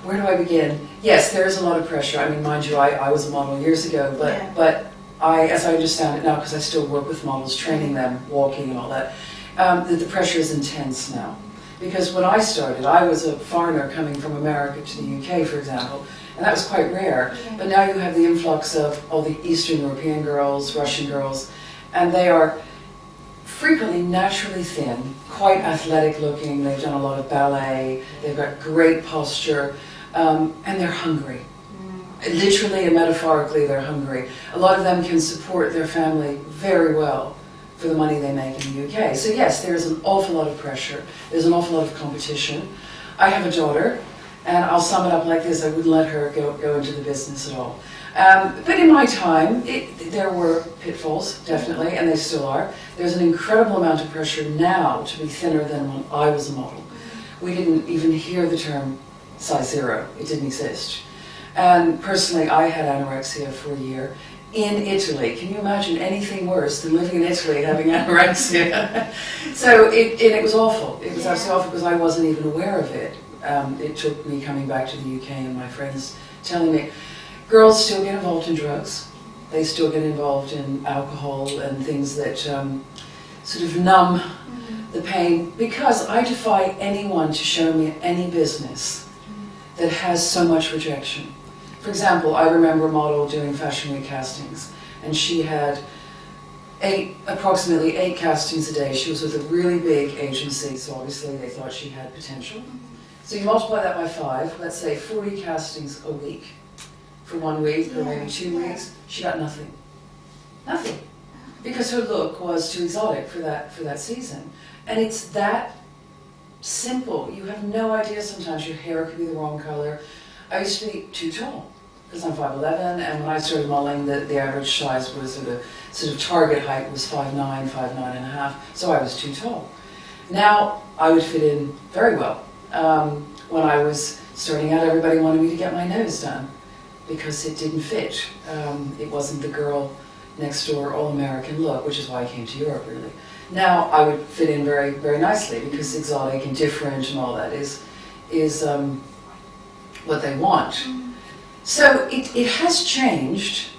Where do I begin? Yes, there is a lot of pressure. I mean, mind you, I was a model years ago, but as I understand it now, because I still work with models, training them, walking and all that, the pressure is intense now. Because when I started, I was a foreigner coming from America to the UK, for example, and that was quite rare. But now you have the influx of all the Eastern European girls, Russian girls, and they are frequently naturally thin, quite athletic looking. They've done a lot of ballet, they've got great posture, and they're hungry. Literally and metaphorically, they're hungry. A lot of them can support their family very well for the money they make in the UK. So yes, there's an awful lot of pressure. There's an awful lot of competition. I have a daughter, and I'll sum it up like this: I wouldn't let her go into the business at all. But in my time, there were pitfalls, definitely, and they still are. There's an incredible amount of pressure now to be thinner than when I was a model. We didn't even hear the term size 0. It didn't exist. And personally, I had anorexia for a year in Italy. Can you imagine anything worse than living in Italy having anorexia? So it was awful. It was absolutely awful because I wasn't even aware of it. It took me coming back to the UK and my friends telling me, girls still get involved in drugs. They still get involved in alcohol and things that sort of numb the pain, because I defy anyone to show me any business that has so much rejection. For example, I remember a model doing Fashion Week castings, and she had approximately 8 castings a day. She was with a really big agency, so obviously they thought she had potential. So you multiply that by 5, let's say 40 castings a week. For 1 week or maybe 2 weeks, she got nothing. Nothing. Because her look was too exotic for that season. And it's that simple. You have no idea sometimes your hair could be the wrong color. I used to be too tall, because I'm 5'11", and when I started modeling, the average size was sort of target height was 5'9", 5'9.5", so I was too tall. Now, I would fit in very well. When I was starting out, everybody wanted me to get my nose done, because it didn't fit. It wasn't the girl next door all-American look, which is why I came to Europe, really. Now I would fit in very, very nicely, because exotic and different and all that is what they want. So it has changed,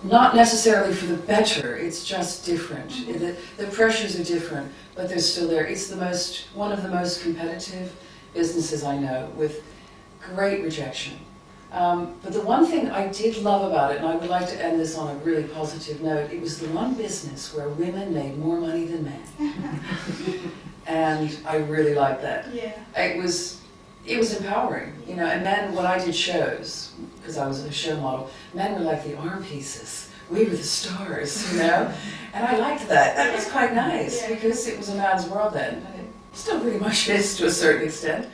not necessarily for the better, it's just different. The pressures are different, but they're still there. It's one of the most competitive businesses I know, with great rejection. But the one thing I did love about it, and I would like to end this on a really positive note, it was the one business where women made more money than men. And I really liked that. Yeah. It was empowering, you know, and men, when I did shows, because I was a show model, men were like the arm pieces. We were the stars, you know? And I liked that. That was quite nice, because it was a man's world then. And it still pretty much is to a certain extent.